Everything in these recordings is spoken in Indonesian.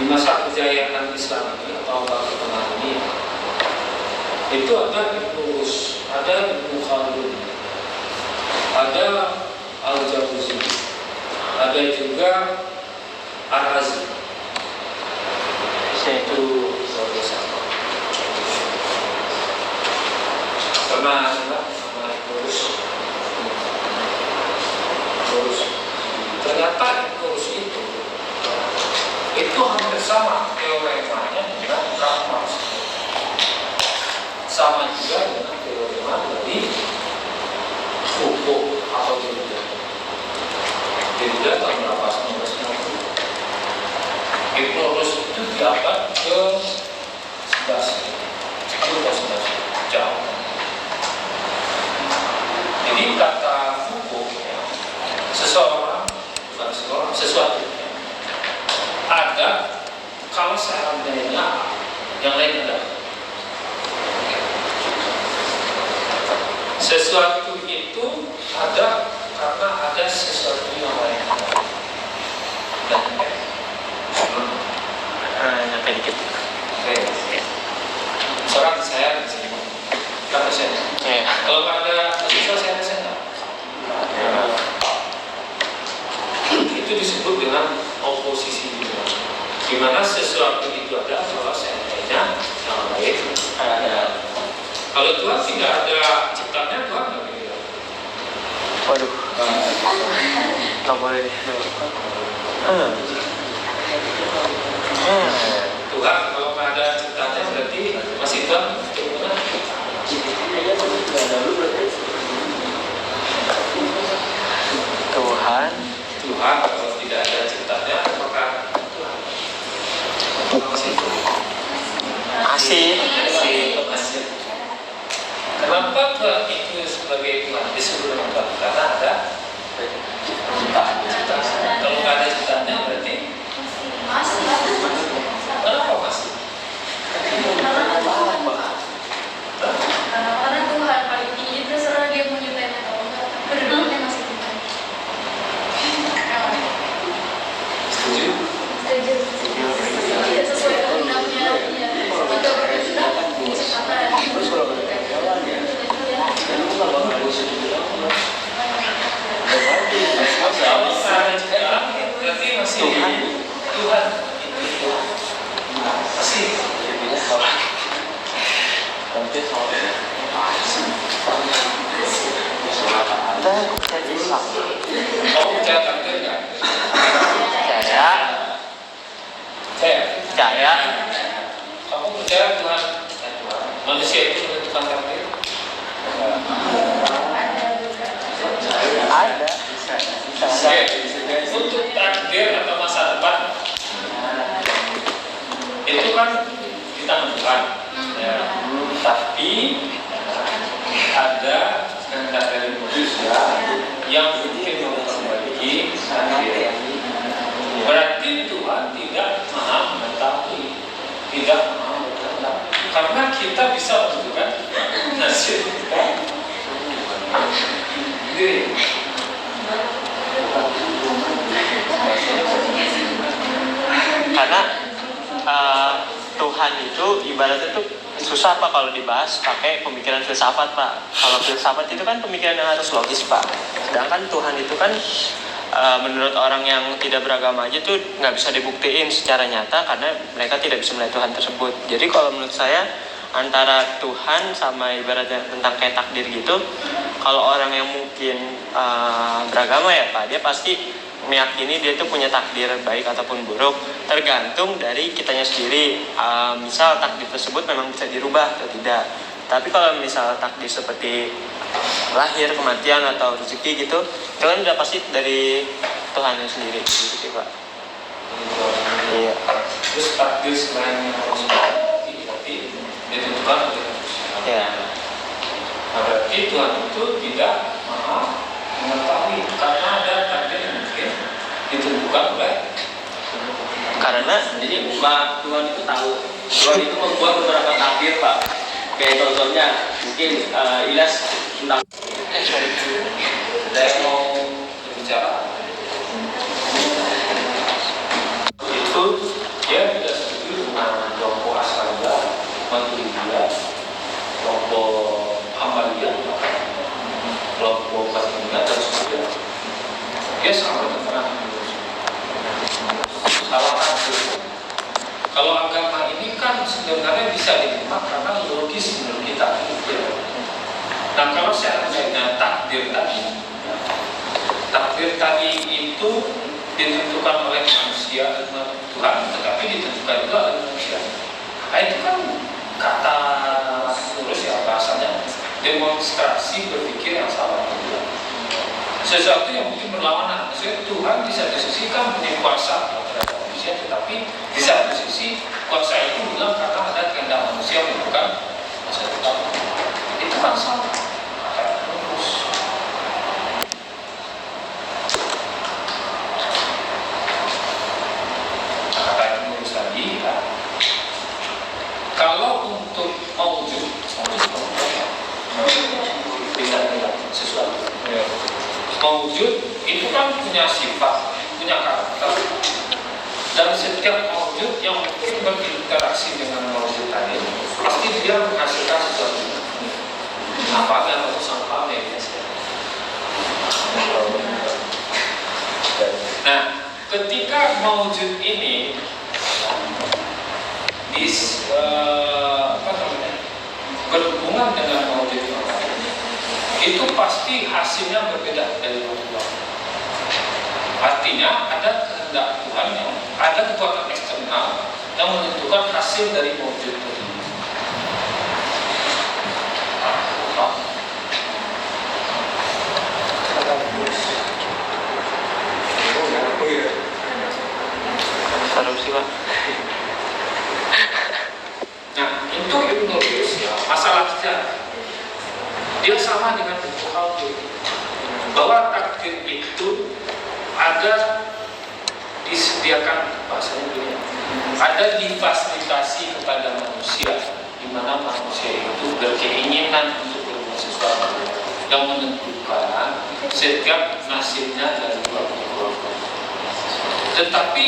di masa kejayaan Islam ini atau abad pertengahan ini, itu ada Ibnu Rus, ada Ibnu Khaldun, ada Al-Jauzi, ada juga Ar-Razi. Itu pernah sama Ibnu Rus. Ternyata Ibnu Rus itu hampir sama teoremanya dengan Karl Marx, sama juga dengan teorema dari Foucault atau Derrida tahun berapa? 1990. Ibnu Rus itu di abad ke-11, jauh. Jadi kata Foucault, sesuatu ada kalau seandainya yang lain ada. Sesuatu itu ada karena ada sesuatu yang lain. Nyampe dikit. Oke. Sekarang saya di sini. Kalau saya. Kalau ada siswa saya enggak. Itu disebut dengan oposisi juga. Di mana sesuatu itu ada kalau seandainya yang lain ada. Kalau Tuhan tidak ada ciptanya, Tuhan nggak bisa. Waduh, nggak boleh. Tuhan kalau nggak ada ciptanya berarti masih Tuhan. Tuhan kalau tidak ada ciptanya maka masih Tuhan. Kenapa Tuhan itu sebagai Tuhan disebut Tuhan? Karena ada ciptaan. Kalau nggak ada ciptaannya berarti masih. Kenapa masih? Karena Tuhan paling tinggi, terserah dia mau nyiptain atau enggak, kedudukannya masih Tuhan. Setuju? Setuju. Sesuai undangnya, ya. Sebagai berkehendak, ciptaan. Berarti masih Tuhan. Masih. Oh, percaya takdir nggak? Percaya. Kamu percaya Tuhan? Manusia itu menentukan takdir? Ada. Untuk takdir atau masa depan itu kan di tangan Tuhan. Ya. Tapi ada kehendak dari manusia yang mungkin memperbaiki takdir. Berarti Tuhan tidak maha mengetahui, tidak maha berkehendak. Karena kita bisa menentukan nasib kita sendiri. Karena Tuhan itu ibaratnya tuh susah Pak kalau dibahas pakai pemikiran filsafat Pak. Kalau filsafat itu kan pemikiran yang harus logis Pak. Sedangkan Tuhan itu kan menurut orang yang tidak beragama aja tuh nggak bisa dibuktiin secara nyata karena mereka tidak bisa melihat Tuhan tersebut. Jadi kalau menurut saya antara Tuhan sama ibaratnya tentang kayak takdir gitu, kalau orang yang mungkin beragama ya Pak, dia pasti meyakini dia itu punya takdir baik ataupun buruk tergantung dari kitanya sendiri. Misal takdir tersebut memang bisa dirubah atau tidak. Tapi kalau misal takdir seperti lahir, kematian atau rezeki gitu, itu kan udah pasti dari Tuhan sendiri gitu sih Pak. Iya. Terus takdir selain yang harus berarti ditentukan oleh manusia. Ya. Berarti Tuhan itu tidak maha mengetahui karena ada takdir yang mungkin ditentukan oleh. Karena jadi Tuhan itu tahu. Tuhan itu membuat beberapa takdir Pak. Kayak contohnya mungkin Ilyas tentang Saya mau berbicara itu ya Nah kalau saya dengan takdir tadi itu ditentukan oleh manusia Tuhan, tetapi ditentukan juga oleh manusia. Nah itu kan kata lurus ya bahasanya demonstrasi berpikir yang salah. Sesuatu yang mungkin berlawanan. Maksudnya Tuhan di satu sisi kan punya kuasa terhadap manusia, tetapi di satu sisi kuasa itu bilang karena ada kehendak manusia melakukan masa depan. Itu kan salah. Kalau untuk maujud bisa sesuatu. Maujud itu kan punya sifat, punya karakter. Dan setiap maujud yang mungkin berinteraksi dengan maujud tadi, pasti dia menghasilkan sesuatu. Apa yang harus sampai Nah, ketika maujud ini berhubungan dengan maujud yang lain, itu pasti hasilnya berbeda dari maujud lain. Artinya ada kehendak Tuhan yang ada kekuatan eksternal yang menentukan hasil dari maujud itu. Adopsi Pak. Nah, untuk Ibnu Rus ya, masalah sejarah dia sama dengan Ibnu Khaldun, bahwa takdir itu ada disediakan, bahasanya dunia, ada difasilitasi kepada manusia, di mana manusia itu berkeinginan untuk berbuat sesuatu yang menentukan setiap nasibnya dari dua keluarga. Tetapi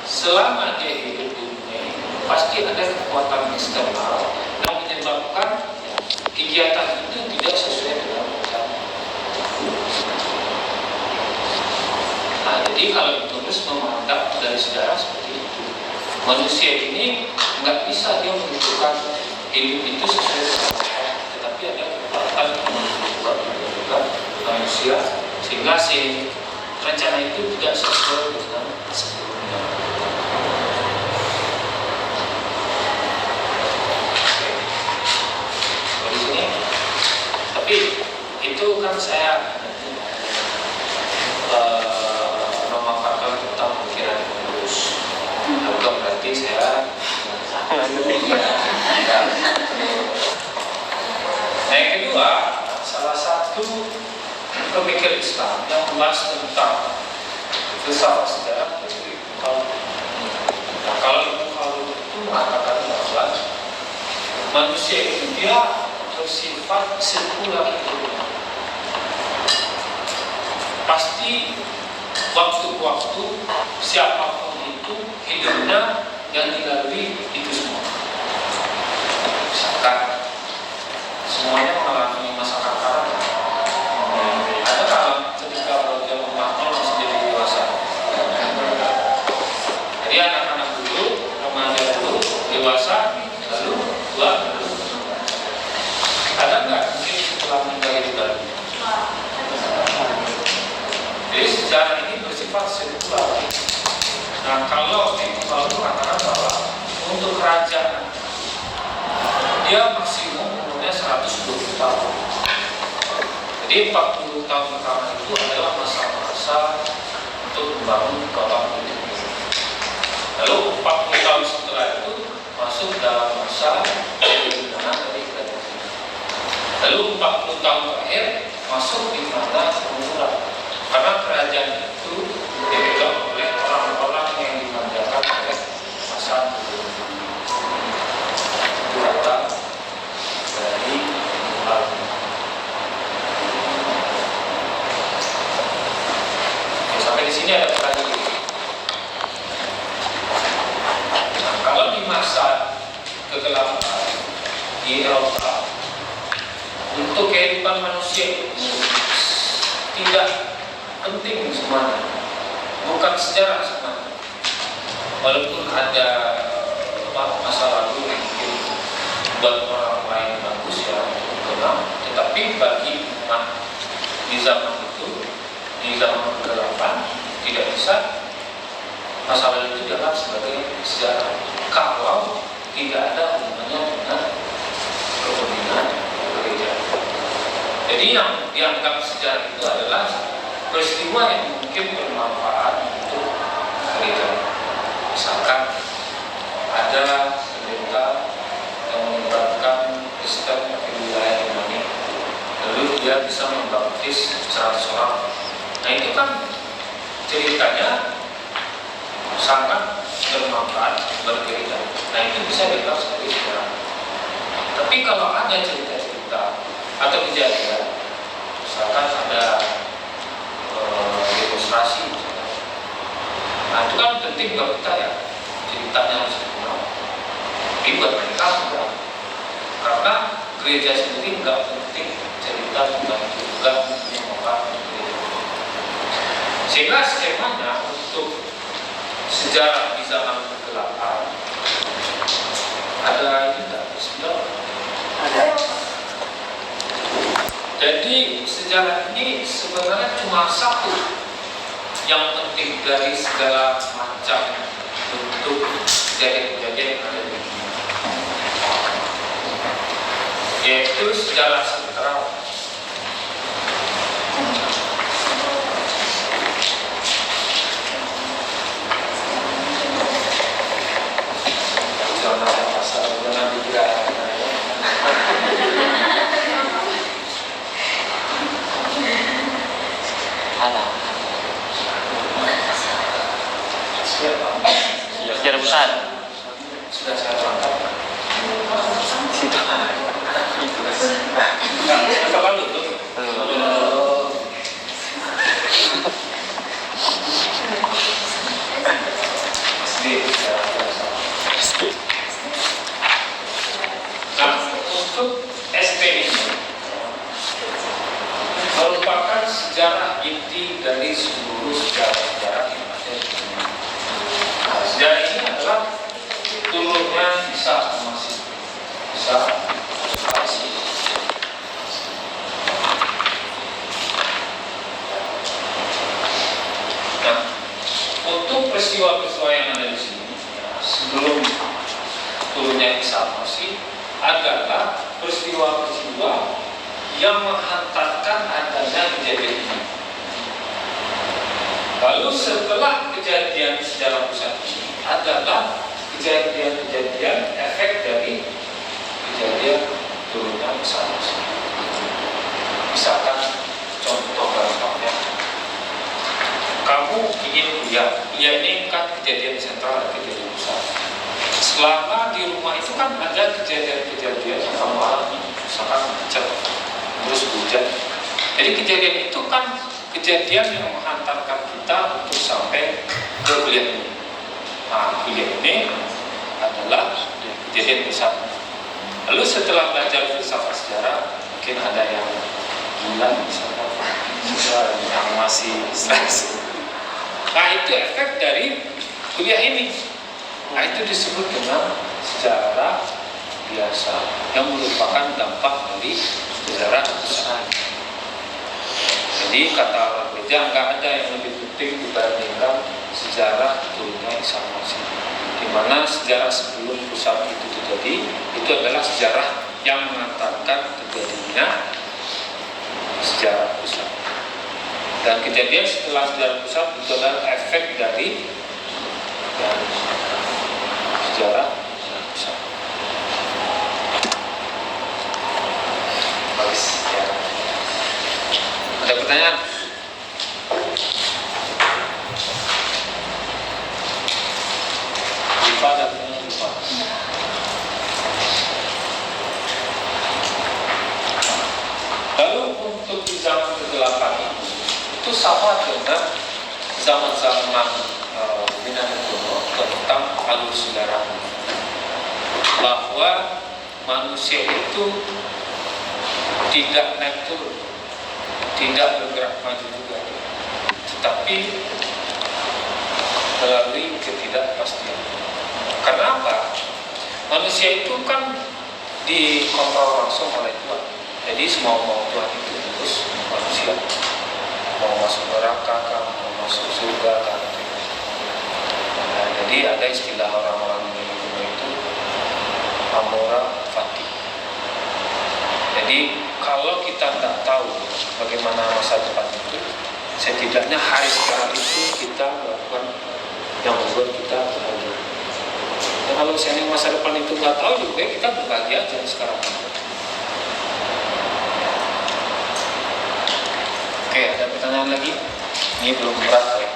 selama dia hidup di dunia ini, pasti ada kekuatan eksternal yang menyebabkan kegiatan itu tidak sesuai dengan rencana. Nah, jadi kalau terus memandang dari sejarah seperti itu, manusia ini nggak bisa dia menentukan hidup itu sesuai dengan rencana, tetapi ada kekuatan yang menentukan manusia sehingga si rencana itu tidak sesuai dengan sebelumnya. Di sini, tapi itu kan saya memaparkan tentang pikiran lurus. Bukan berarti saya Nah, yang kedua, salah satu pemikir Islam yang membahas tentang filsafat sejarah itu Ibnu Khaldun. Nah, kalau Ibnu Khaldun itu mengatakan bahwa manusia itu dia bersifat sirkular hidupnya. Pasti waktu-waktu siapapun itu hidupnya yang dilalui itu semua. Misalkan semuanya mengalami masa kakaran. Ada kalau ketika berusia 4 tahun masih jadi dewasa. Jadi anak-anak dulu, remaja dulu, dewasa, lalu tua, lalu ada nggak mungkin setelah meninggal itu lagi? Jadi sejarah ini bersifat sirkular. Nah, kalau mengatakan bahwa untuk kerajaan dia maksimum umurnya 120 tahun. Jadi 40 tahun pertama itu adalah masa-masa untuk membangun kota politik. Lalu 40 tahun setelah itu masuk dalam masa pemerintahan dari kerajaan. Lalu 40 tahun terakhir masuk di masa pengusuran. Karena kerajaan itu dipegang oleh orang-orang yang dimanjakan oleh masa itu datang dari alam. Sampai di sini ada pertanyaan. Nah, kalau di masa kegelapan di Eropa, untuk kehidupan manusia itu tidak penting semuanya, bukan sejarah semuanya. Walaupun ada masa lalu yang mungkin buat orang lain bagus ya, kenal, tetapi Tapi bagi umat di zaman itu, di zaman kegelapan, tidak bisa masalah itu dianggap sebagai sejarah kalau tidak ada hubungannya dengan kepentingan gereja. Jadi yang dianggap sejarah itu adalah peristiwa yang mungkin bermanfaat untuk gereja. Misalkan ada pendeta yang menyebarkan Kristen di wilayah ini, lalu dia bisa membaptis 100 orang. Nah itu kan ceritanya sangat bermanfaat bagi gereja. Nah itu bisa dianggap sebagai sejarah. Tapi kalau ada cerita-cerita atau kejadian, misalkan ada demonstrasi, nah itu kan penting buat kita ya, ceritanya harus dikenal. Tapi buat mereka enggak, karena gereja sendiri enggak penting cerita tentang itu, enggak menyemangkan gereja. Sehingga skemanya untuk sejarah di zaman kegelapan ada ini enggak? Ada. Jadi sejarah ini sebenarnya cuma satu yang penting dari segala macam bentuk kejadian-kejadian yang ada di dunia, yaitu sejarah sentral. Zona pasar, zona tiga. Alah. Siapa? Sejarah besar. Sudah saya terangkan. Situ. Kapan itu? Nah, untuk SP ini merupakan sejarah inti dari seluruh sejarah-sejarah yang ada di dunia. Nah, sejarah ini adalah turunnya Isa Al-Masih. Isa Al-Masih. Nah, untuk peristiwa-peristiwa yang ada di sini, sebelum turunnya Isa Al-Masih adalah peristiwa-peristiwa yang menghantarkan adanya kejadian ini. Lalu setelah kejadian sejarah pusat ini adalah kejadian-kejadian efek dari kejadian turunnya Isa Al-Masih. Misalkan contoh gampangnya, kamu ingin kuliah ini kan kejadian sentral dan kejadian pusat. Selama di rumah itu kan ada kejadian-kejadian yang kamu alami, misalkan macet, terus hujan. Jadi kejadian itu kan kejadian yang menghantarkan kita untuk sampai ke kuliah ini. Nah, kuliah ini adalah kejadian besar. Lalu setelah belajar filsafat sejarah, mungkin ada yang gila misalkan, yang masih stres. Nah, itu efek dari kuliah ini. Nah, itu disebut dengan sejarah biasa yang merupakan dampak dari sejarah besar. Jadi kata orang gereja, nggak ada yang lebih penting dibandingkan sejarah turunnya Isa Al-Masih. Di mana sejarah sebelum pusat itu terjadi, itu adalah sejarah yang mengantarkan terjadinya sejarah pusat. Dan kejadian setelah sejarah pusat itu adalah efek dari sejarah pusat. Bagus ya. Ada pertanyaan? Lupa ada pertanyaan? Lupa. Lalu untuk di zaman kegelapan itu sama dengan zaman-zaman Minangkabau tentang alur sejarah, bahwa manusia itu tidak naik turun, tidak bergerak maju juga, tetapi melalui ketidakpastian. Karena apa? Manusia itu kan dikontrol langsung oleh Tuhan. Jadi semua mau Tuhan itu terus manusia mau masuk neraka kah, mau masuk surga kah. Nah, jadi ada istilah orang-orang di dunia itu amora fati. Jadi kalau kita tidak tahu bagaimana masa depan itu, setidaknya hari sekarang itu kita melakukan yang membuat kita bahagia. Dan kalau misalnya masa depan itu nggak tahu juga, kita berbahagia aja sekarang. Oke, ada pertanyaan lagi? Ini belum berat ya.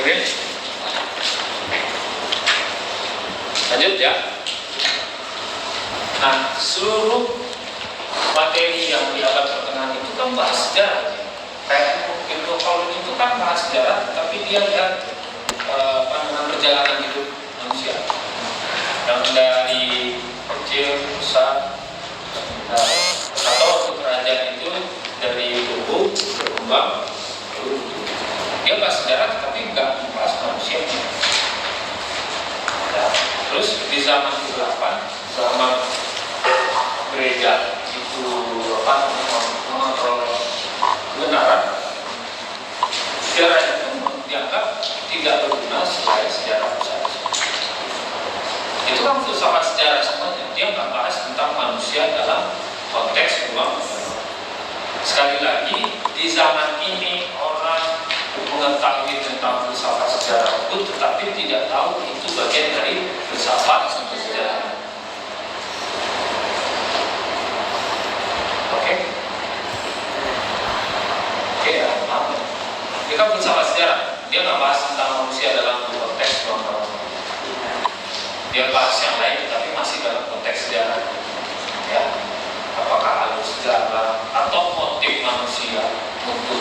Oke. Lanjut ya. Nah, seluruh materi yang di abad pertengahan itu kan bahas sejarah. Kayak Ilmu Paulus itu kan bahas sejarah, tapi dia lihat pandangan perjalanan hidup manusia. Yang dari kecil, besar, atau untuk kerajaan itu dari tumbuh, berkembang. Dia bahas sejarah, tapi nggak bahas manusia. Nah, terus di zaman ke-8, zaman gereja itu mengontrol kebenaran, sejarah itu dianggap tidak berguna sebagai sejarah besar. Itu kan filsafat sejarah semuanya. Dia nggak bahas tentang manusia dalam konteks uang. Sekali lagi, di zaman ini orang mengetahui tentang filsafat sejarah itu, tetapi tidak tahu itu bagian dari filsafat sejarah. Oke, ya, maaf. Dia kan filsafat sejarah. Dia nggak bahas tentang manusia dalam konteks uang. Dia bahas yang lain, tapi masih dalam konteks sejarah. Ya, apakah alur sejarah atau motif manusia untuk